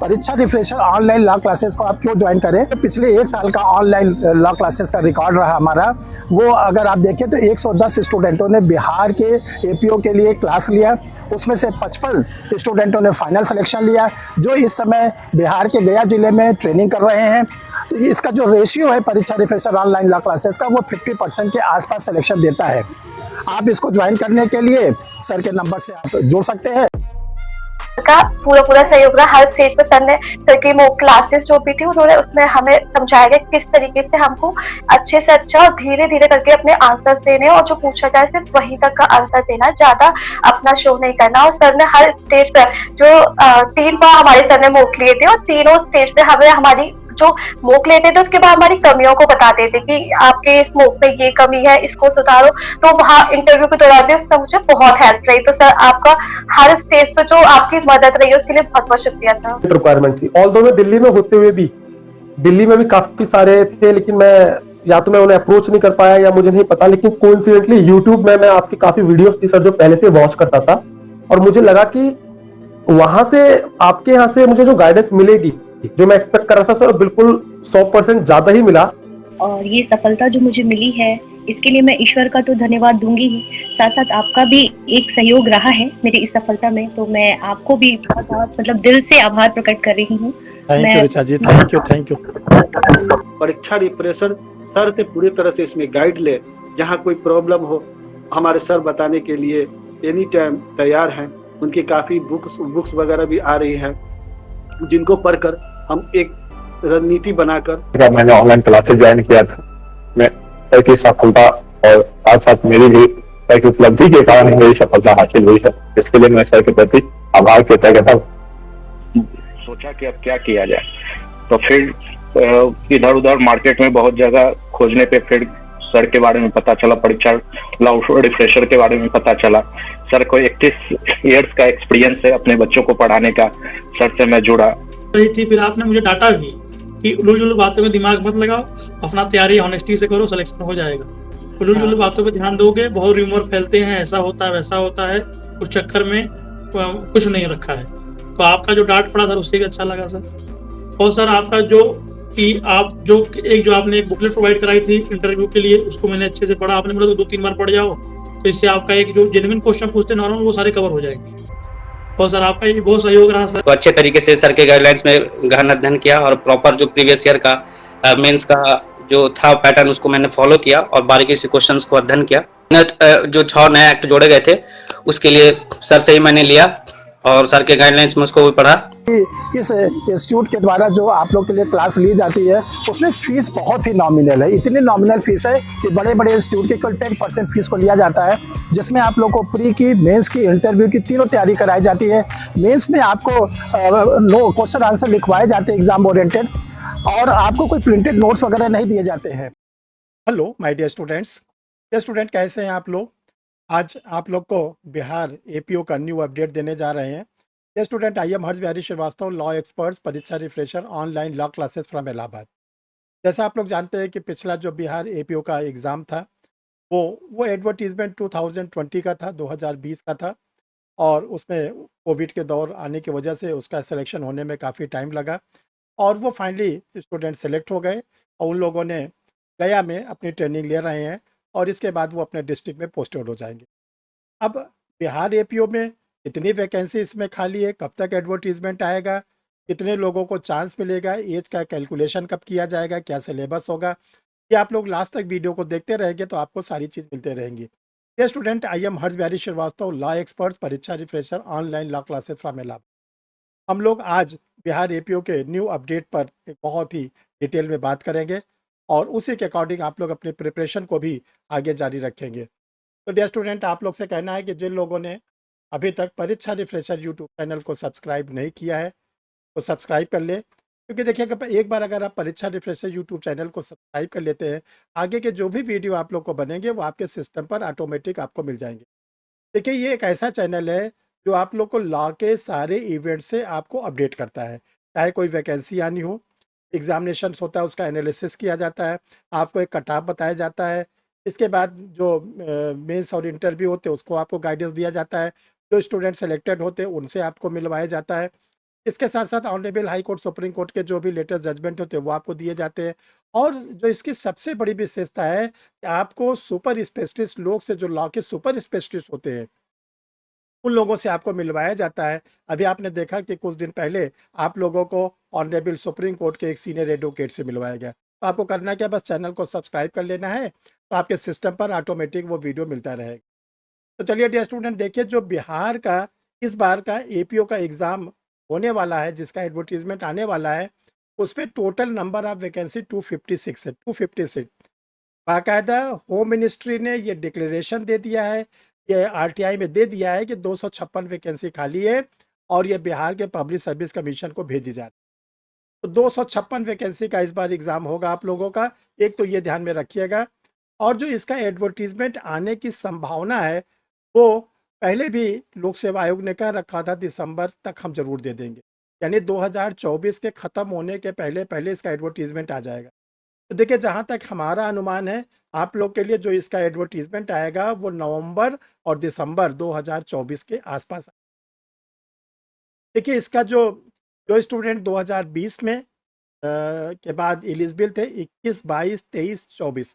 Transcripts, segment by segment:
परीक्षा refresher online law classes को आप क्यों ज्वाइन करें? पिछले 1 साल का ऑनलाइन लॉ क्लासेस का रिकॉर्ड रहा हमारा, वो अगर आप देखें तो 110 स्टूडेंटों ने बिहार के एपीओ के लिए क्लास लिया, उसमें से 55 स्टूडेंटों ने फाइनल सिलेक्शन लिया, जो इस समय बिहार के गया जिले में ट्रेनिंग कर रहे हैं। तो इसका जो रेशियो है परीक्षा रिफ्रेशर ऑनलाइन लॉ क्लासेस का, वो 50% के आसपास सिलेक्शन देता है। आप इसको ज्वाइन करने के लिए सर के नंबर से आप जुड़ सकते हैं। का पूरा सहयोग रहा हर स्टेज पे। सर ने सर की मॉक क्लासेस जो भी थी उन्होंने उसमें हमें समझाया गया किस तरीके से हमको अच्छे से अच्छा और धीरे धीरे करके अपने आंसर देने, और जो पूछा जाए सिर्फ वहीं तक का आंसर देना, ज्यादा अपना शो नहीं करना। और सर ने हर स्टेज पर जो 3 बार हमारे सर ने मॉक लिए थे, और तीनों स्टेज पे हमें हमारी जो मॉक लेते थे उसके बाद हमारी कमियों को बताते थे कि आपके इस मॉक में ये कमी है, इसको सुधारो। तो वहाँ इंटरव्यू के दौरान भी उससे मुझे बहुत हेल्प रही। तो सर आपका हर स्टेज पे जो आपकी मदद रही है उसके लिए बहुत बहुत शुक्रिया सर। रिक्वायरमेंट थी, ऑल्दो मैं दिल्ली में होते हुए भी, दिल्ली में भी काफी सारे थे, लेकिन मैं या तो मैं उन्हें अप्रोच नहीं कर पाया या मुझे नहीं पता। लेकिन कोइंसिडेंटली यूट्यूब में मैं आपकी काफी वीडियोस थी सर जो पहले से वॉच करता था, और मुझे लगा कि वहां से आपके यहाँ से मुझे जो गाइडेंस मिलेगी, जो मैं एक्सपेक्ट कर रहा था सर, बिल्कुल 100% ज्यादा ही मिला। और ये सफलता जो मुझे मिली है इसके लिए मैं ईश्वर का तो धन्यवाद दूंगी ही, साथ साथ आपका भी एक सहयोग रहा है मेरी इस सफलता में। तो मैं आपको भी बहुत बहुत मतलब दिल से आभार प्रकट कर रही हूँ। Thank you Richa ji, thank you. परीक्षा रिफ्रेशर सर से पूरी तरह से इसमें गाइड ले, जहाँ कोई प्रॉब्लम हो हमारे सर बताने के लिए एनी टाइम तैयार हैं। उनकी काफ़ी बुक्स वगैरह भी आ रही है, जिनको पढ़कर हम एक रणनीति बनाकर। मैंने ऑनलाइन क्लासेस ज्वाइन किया था, मैं सर की सफलता और साथ साथ मेरी भी सर की उपलब्धि के कारण ही मेरी सफलता हासिल हुई है, इसके लिए मैं सर के प्रति आभार व्यक्त करता हूँ। सोचा कि अब क्या किया जाए, तो फिर इधर उधर मार्केट में बहुत जगह खोजने पे फिर सर के बारे में पता चला, परीक्षा लॉ रिफ्रेशर के बारे में पता चला। सर को 31 ईयर्स का एक्सपीरियंस है अपने बच्चों को पढ़ाने का। सर से मैं जुड़ा थी, फिर आपने मुझे डांटा भी कि उलझुल बातों में दिमाग मत लगाओ, अपना तैयारी ऑनेस्टी से करो, सिलेक्शन हो जाएगा। उलझुल बातों पे ध्यान दोगे, बहुत रूमर फैलते हैं, ऐसा होता है वैसा होता है, उस चक्कर में कुछ नहीं रखा है। तो आपका जो डांट पड़ा सर उससे भी अच्छा लगा सर। और सर आपका जो कि आप जो आपने एक बुकलेट प्रोवाइड कराई थी इंटरव्यू के लिए, उसको मैंने अच्छे से पढ़ा। आपने बोला तो 2-3 बार पढ़ जाओ, तो इससे आपका एक जो जेन्युइन क्वेश्चन पूछते नॉर्मल, वो सारे कवर हो जाएंगे। तो सर आपका ये बहुत सहयोग रहा सर। तो अच्छे तरीके से सर के गाइडलाइंस में गहन अध्ययन किया, और प्रॉपर जो प्रीवियस ईयर का मेंस का जो था पैटर्न उसको मैंने फॉलो किया, और बारीकी से क्वेश्चंस को अध्ययन किया। जो 6 नए एक्ट जोड़े गए थे उसके लिए सर से ही मैंने लिया, और सर के गाइडलाइंस में उसको भी पढ़ा। इस इंस्टीट्यूट के द्वारा जो आप लोग के लिए क्लास ली जाती है उसमें फीस बहुत ही नॉमिनल है। इतनी नॉमिनल फीस है कि बड़े बड़े इंस्टीट्यूट की कुल 10% फीस को लिया जाता है, जिसमें आप लोग को प्री की, मेंस की, इंटरव्यू की तीनों तैयारी कराई जाती है। मेंस में आपको क्वेश्चन आंसर लिखवाए जाते हैं एग्जाम ओरिएंटेड, और आपको कोई प्रिंटेड नोट्स वगैरह नहीं दिए जाते हैं। Hello my dear students, student कैसे हैं आप लोग? आज आप लोग को बिहार एपीओ का न्यू अपडेट देने जा रहे हैं। ये student I am Harsh Bihari Srivastava, law experts, Pariksha refresher online law classes from Allahabad. जैसा आप लोग जानते हैं कि पिछला जो बिहार एपीओ का एग्ज़ाम था वो एडवर्टीजमेंट 2020 का था, 2020 का था, और उसमें कोविड के दौर आने की वजह से उसका सिलेक्शन होने में काफ़ी टाइम लगा, और वो फाइनली स्टूडेंट सेलेक्ट हो गए, और उन लोगों ने गया में अपनी ट्रेनिंग ले रहे हैं, और इसके बाद वो अपने डिस्ट्रिक्ट में पोस्टेड हो जाएंगे। अब बिहार एपीओ में कितनी वैकेंसी इसमें खाली है, कब तक एडवर्टीजमेंट आएगा, कितने लोगों को चांस मिलेगा, एज का कैलकुलेशन कब किया जाएगा, क्या सिलेबस होगा, ये आप लोग लास्ट तक वीडियो को देखते रहेंगे तो आपको सारी चीज़ मिलते रहेंगी। ये student I am Harsh Bihari Srivastava, law experts, Pariksha refresher online law classes from Allahabad. हम लोग आज बिहार एपीओ के न्यू अपडेट पर एक बहुत ही डिटेल में बात करेंगे, और उसी के अकॉर्डिंग आप लोग अपने प्रिपरेशन को भी आगे जारी रखेंगे। तो डियर स्टूडेंट, आप लोग से कहना है कि जिन लोगों ने अभी तक परीक्षा रिफ्रेशर यूट्यूब चैनल को सब्सक्राइब नहीं किया है तो सब्सक्राइब कर ले, क्योंकि देखिए एक बार अगर आप परीक्षा रिफ्रेशर यूट्यूब चैनल को सब्सक्राइब कर लेते हैं, आगे के जो भी वीडियो आप लोग को बनेंगे वो आपके सिस्टम पर ऑटोमेटिक आपको मिल जाएंगे। देखिए ये एक ऐसा चैनल है जो आप लोग को लॉ के सारे इवेंट से आपको अपडेट करता है, चाहे कोई वैकेंसी आनी हो, एग्जामिनेशन होता है उसका एनालिसिस किया जाता है, आपको एक कट ऑफ बताया जाता है, इसके बाद जो मेंस और इंटरव्यू होते हैं उसको आपको गाइडेंस दिया जाता है, जो स्टूडेंट सेलेक्टेड होते हैं उनसे आपको मिलवाया जाता है, इसके साथ साथ honourable high court, supreme court के जो भी लेटेस्ट जजमेंट होते हैं वो आपको दिए जाते हैं। और जो इसकी सबसे बड़ी विशेषता है कि आपको सुपर स्पेशलिस्ट लोग से, जो लॉ के सुपर स्पेशलिस्ट होते हैं, उन लोगों से आपको मिलवाया जाता है। अभी आपने देखा कि कुछ दिन पहले आप लोगों को ऑनरेबल सुप्रीम कोर्ट के एक सीनियर एडवोकेट से मिलवाया गया। तो आपको करना क्या, बस चैनल को सब्सक्राइब कर लेना है, तो आपके सिस्टम पर ऑटोमेटिक वो वीडियो मिलता रहेगा। तो चलिए डियर स्टूडेंट, देखिए जो बिहार का इस बार का एपीओ का एग्ज़ाम होने वाला है, जिसका एडवर्टीजमेंट आने वाला है, उस पर टोटल नंबर ऑफ वैकेंसी 256 है, 256। बाकायदा होम मिनिस्ट्री ने ये डिक्लेरेशन दे दिया है, ये आरटीआई में दे दिया है कि 256 वैकेंसी खाली है और ये बिहार के पब्लिक सर्विस कमीशन को भेजी जा रही है। तो 256 वैकेंसी का इस बार एग्ज़ाम होगा आप लोगों का, एक तो ये ध्यान में रखिएगा। और जो इसका एडवर्टीजमेंट आने की संभावना है, वो पहले भी लोक सेवा आयोग ने कह रखा था दिसंबर तक हम जरूर दे देंगे, यानी 2024 के ख़त्म होने के पहले पहले इसका एडवर्टीजमेंट आ जाएगा। तो देखिए, जहाँ तक हमारा अनुमान है, आप लोग के लिए जो इसका एडवर्टीजमेंट आएगा वो नवंबर और दिसंबर 2024 के आसपास। देखिए, इसका जो जो स्टूडेंट 2020 में के बाद एलिजिबल थे, 21, 22, 23, 24,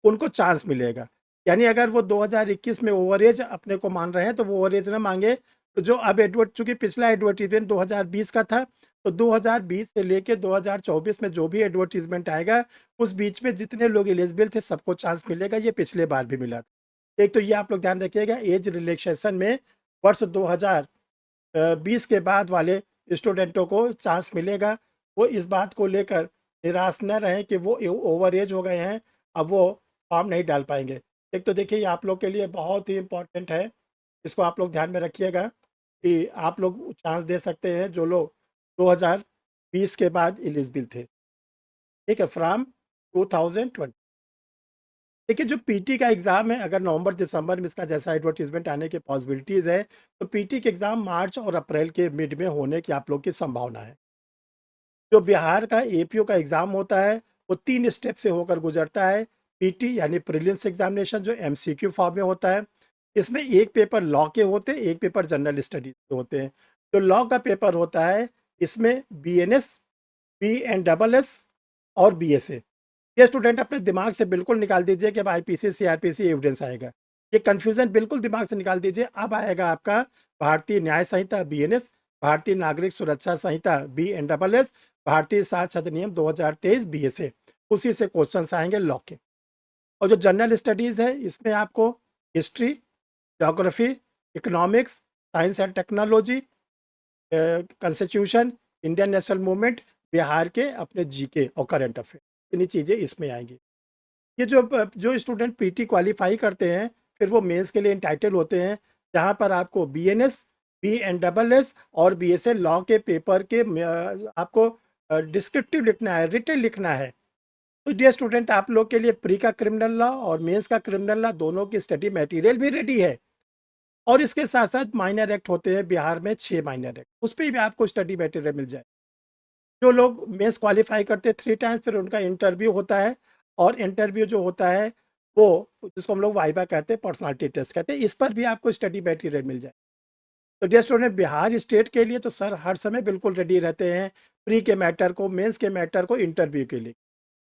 उनको चांस मिलेगा। यानी अगर वो 2021 में ओवरेज अपने को मान रहे हैं तो वो ओवरेज ना मांगे। तो जो अब चूंकि पिछला एडवर्टीजमेंट 2020 का था, तो 2020 से लेके 2024 में जो भी एडवर्टीजमेंट आएगा, उस बीच में जितने लोग एलिजिबल थे सबको चांस मिलेगा। ये पिछले बार भी मिला था। एक तो ये आप लोग ध्यान रखिएगा, एज रिलैक्सेशन में वर्ष 2020 के बाद वाले स्टूडेंटों को चांस मिलेगा। वो इस बात को लेकर निराश न रहें कि वो ओवर एज हो गए हैं, अब वो फॉर्म नहीं डाल पाएंगे। एक तो देखिए, ये आप लोग के लिए बहुत ही इम्पोर्टेंट है, इसको आप लोग ध्यान में रखिएगा कि आप लोग चांस दे सकते हैं जो लोग 2020 के बाद एलिजिबल थे, ठीक है, फ्रॉम 2020। देखिए, जो पीटी का एग्ज़ाम है, अगर नवंबर दिसंबर में इसका जैसा एडवर्टीजमेंट आने की पॉसिबिलिटीज़ है, तो पीटी के एग्ज़ाम मार्च और अप्रैल के मिड में होने की आप लोग की संभावना है। जो बिहार का एपीओ का एग्ज़ाम होता है, वो 3 स्टेप से होकर गुजरता है। पीटी यानी प्रीलिम्स एग्जामिनेशन, जो एमसीक्यू फॉर्म में होता है। इसमें एक पेपर लॉ के होते हैं, एक पेपर जनरल स्टडीज के होते हैं। जो लॉ का पेपर होता है, इसमें बीएनएस, बीएनडबलएस और बीएसए। ये स्टूडेंट अपने दिमाग से बिल्कुल निकाल दीजिए कि अब आईपीसी सीआरपीसी एविडेंस आएगा। ये कन्फ्यूज़न बिल्कुल दिमाग से निकाल दीजिए। अब आएगा आपका भारतीय न्याय संहिता बीएनएस, भारतीय नागरिक सुरक्षा संहिता बीएनडबलएस, भारतीय साक्ष्य अधिनियम 2023 बीएसए। उसी से क्वेश्चंस आएंगे लॉ के। और जो जनरल स्टडीज़ है, इसमें आपको history, geography, economics, science and technology, constitution, Indian national movement, Bihar के अपने जीके और करंट अफेयर, इतनी चीज़ें इसमें आएंगी। ये जो स्टूडेंट पीटी क्वालिफाई करते हैं, फिर वो मेंस के लिए इंटाइटल होते हैं, जहाँ पर आपको बीएनएस, बीएनडबलएस और बीएसए लॉ के पेपर के आपको डिस्क्रिप्टिव लिखना है, रिटन लिखना है। तो डियर स्टूडेंट, आप लोग के लिए प्री का क्रिमिनल लॉ और मेंस का क्रिमिनल लॉ दोनों की स्टडी मटेरियल भी रेडी है। और इसके साथ साथ माइनर एक्ट होते हैं बिहार में, 6 माइनर एक्ट, उस पर भी आपको स्टडी मटेरियल मिल जाए। जो लोग मेंस क्वालिफाई करते हैं 3 टाइम्स, फिर उनका इंटरव्यू होता है। और इंटरव्यू जो होता है वो, जिसको हम लोग वाइवा कहते हैं, पर्सनालिटी टेस्ट कहते हैं, इस पर भी आपको स्टडी मटेरियल मिल जाए। तो डियर स्टूडेंट, बिहार स्टेट के लिए तो सर हर समय बिल्कुल रेडी रहते हैं, प्री के मैटर को, मेंस के मैटर को, इंटरव्यू के लिए।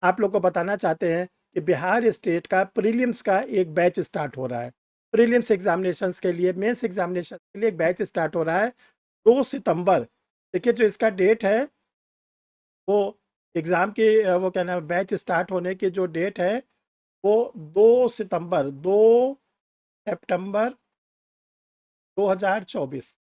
आप लोग को बताना चाहते हैं कि बिहार स्टेट का प्रीलिम्स का एक बैच स्टार्ट हो रहा है। प्रीलिम्स एग्जामिनेशंस के लिए, मेंस एग्जामिनेशन के लिए एक बैच स्टार्ट हो रहा है 2 सितंबर। देखिए, जो इसका डेट है वो एग्ज़ाम की वो क्या नाम, बैच स्टार्ट होने की जो डेट है वो 2 सितंबर 2 सितंबर 2024।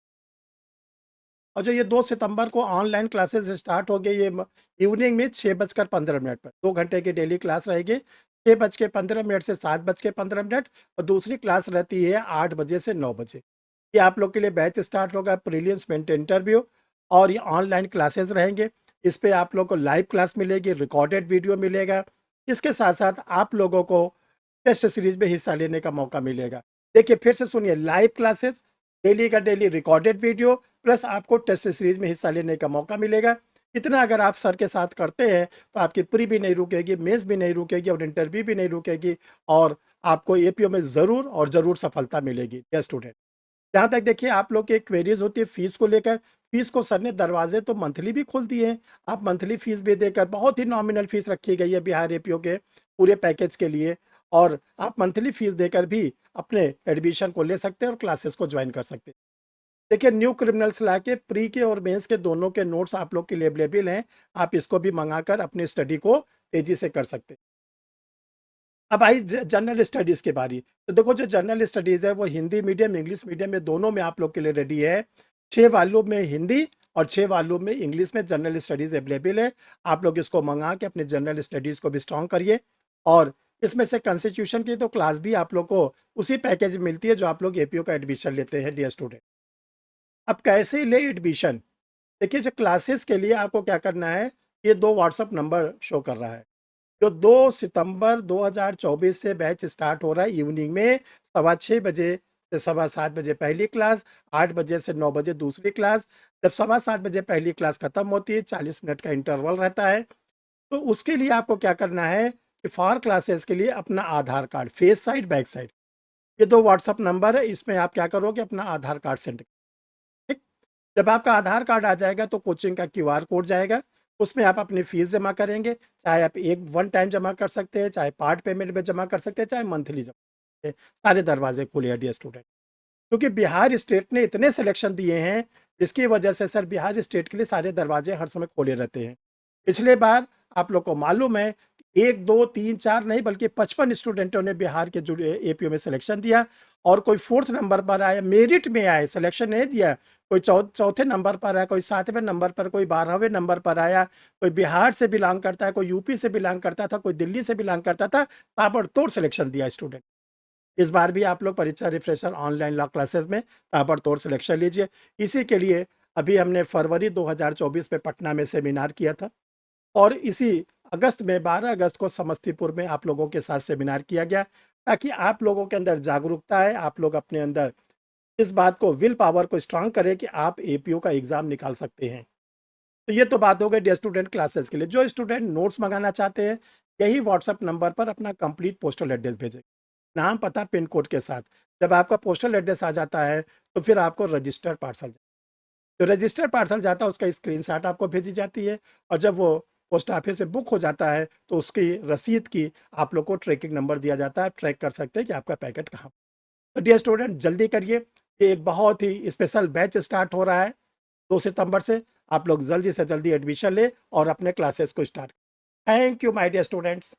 और जो ये 2 सितंबर को ऑनलाइन क्लासेस स्टार्ट हो गई, ये इवनिंग में 6:15 पर 2 घंटे की डेली क्लास रहेगी। 6:15 से 7:15 और दूसरी क्लास रहती है 8 बजे से 9 बजे। ये आप लोग के लिए बैच स्टार्ट होगा, प्रीलिम्स में इंटरव्यू, और ये ऑनलाइन क्लासेस रहेंगे। इस पर आप लोग को लाइव क्लास मिलेगी, रिकॉर्डेड वीडियो मिलेगा। इसके साथ साथ आप लोगों को टेस्ट सीरीज में हिस्सा लेने का मौका मिलेगा। देखिए, फिर से सुनिए, लाइव क्लासेस, डेली का डेली रिकॉर्डेड वीडियो, प्लस आपको टेस्ट सीरीज में हिस्सा लेने का मौका मिलेगा। इतना अगर आप सर के साथ करते हैं तो आपकी प्री भी नहीं रुकेगी, मेंस भी नहीं रुकेगी और इंटरव्यू भी नहीं रुकेगी, और आपको एपीओ में ज़रूर और ज़रूर सफलता मिलेगी। यस स्टूडेंट, जहाँ तक देखिए आप लोग की क्वेरीज होती है फीस को लेकर, फीस को सर ने दरवाजे तो मंथली भी खोल दिए हैं। आप मंथली फीस भी देकर, बहुत ही नॉमिनल फीस रखी गई है बिहार एपीओ के पूरे पैकेज के लिए, और आप मंथली फीस देकर भी अपने एडमिशन को ले सकते हैं और क्लासेस को ज्वाइन कर सकते हैं। देखिए, न्यू क्रिमिनल्स ला के प्री के और मेंस के दोनों के नोट्स आप लोग के लिए अवेलेबल हैं। आप इसको भी मंगाकर अपनी स्टडी को तेजी से कर सकते हैं। अब आई जनरल स्टडीज़ की बारी। तो देखो, जो जनरल स्टडीज़ है वो हिंदी मीडियम, इंग्लिश मीडियम में दोनों में आप लोग के लिए रेडी है। 6 वॉल्यूम में हिंदी और 6 वॉल्यूम में इंग्लिश में जनरल स्टडीज़ अवेलेबल है। आप लोग इसको मंगा के अपने जनरल स्टडीज़ को भी स्ट्रॉन्ग करिए। और इसमें से कॉन्स्टिट्यूशन की तो क्लास भी आप लोग को उसी पैकेज में मिलती है जो आप लोग एपीओ का एडमिशन लेते हैं डियर स्टूडेंट। अब कैसे ले एडमिशन? देखिए, जो क्लासेस के लिए आपको क्या करना है, ये 2 व्हाट्सअप नंबर शो कर रहा है। जो 2 सितंबर 2024 से बैच स्टार्ट हो रहा है इवनिंग में 6:15 बजे से 7:15 बजे पहली क्लास, 8 बजे से 9 बजे दूसरी क्लास। जब 7:15 बजे पहली क्लास खत्म होती है, 40 मिनट का इंटरवल रहता है। तो उसके लिए आपको क्या करना है कि फॉर क्लासेस के लिए अपना Aadhaar card, face side back side, ये 2 व्हाट्सअप नंबर है। इसमें आप क्या करोगे, अपना आधार कार्ड सेंड, ठीक। जब आपका आधार कार्ड आ जाएगा तो कोचिंग का क्यूआर कोड जाएगा, उसमें आप अपनी फीस जमा करेंगे। चाहे आप एक वन टाइम जमा कर सकते हैं, चाहे पार्ट पेमेंट में जमा कर सकते हैं, चाहे मंथली जमा कर सकते हैं। सारे दरवाजे खुले हैं डियर स्टूडेंट, क्योंकि बिहार स्टेट ने इतने सिलेक्शन दिए हैं, जिसकी वजह से सर बिहार स्टेट के लिए सारे दरवाजे हर समय खोले रहते हैं। पिछले बार आप लोग को मालूम है, 1, 2, 3, 4 नहीं बल्कि 55 स्टूडेंटों ने बिहार के जो एपीओ में सिलेक्शन दिया, और कोई 4th नंबर पर आया, मेरिट में आए, सिलेक्शन नहीं दिया। कोई चौथे नंबर पर आया, कोई 7वें नंबर पर, कोई 12वें नंबर पर आया। कोई बिहार से बिलोंग करता है, कोई यूपी से बिलोंग करता था, कोई दिल्ली से बिलोंग करता था। ताबड़तोड़ सिलेक्शन दिया स्टूडेंट। इस बार भी आप लोग परीक्षा रिफ्रेशर ऑनलाइन लॉ क्लासेस में ताबड़तोड़ सिलेक्शन लीजिए। इसी के लिए अभी हमने फरवरी 2024 में पटना में सेमिनार किया था, और इसी अगस्त में 12 अगस्त को समस्तीपुर में आप लोगों के साथ सेमिनार किया गया, ताकि आप लोगों के अंदर जागरूकता है, आप लोग अपने अंदर इस बात को, विल पावर को स्ट्रांग करें कि आप एपीओ का एग्ज़ाम निकाल सकते हैं। तो ये तो बात हो गई डियर स्टूडेंट क्लासेस के लिए। जो स्टूडेंट नोट्स मंगाना चाहते हैं, यही व्हाट्सअप नंबर पर अपना कंप्लीट पोस्टल एड्रेस भेजें, नाम, पता, पिन कोड के साथ। जब आपका पोस्टल एड्रेस आ जाता है तो फिर आपको रजिस्टर्ड पार्सल, जो रजिस्टर्ड पार्सल जाता है उसका स्क्रीनशॉट आपको भेजी जाती है, और जब वो पोस्ट ऑफिस में बुक हो जाता है तो उसकी रसीद की आप लोग को ट्रैकिंग नंबर दिया जाता है। ट्रैक कर सकते हैं कि आपका पैकेट कहाँ। तो डियर स्टूडेंट, जल्दी करिए, ये एक बहुत ही स्पेशल बैच स्टार्ट हो रहा है 2 सितंबर से। आप लोग जल्दी से जल्दी एडमिशन ले और अपने क्लासेस को start. Thank you my dear students.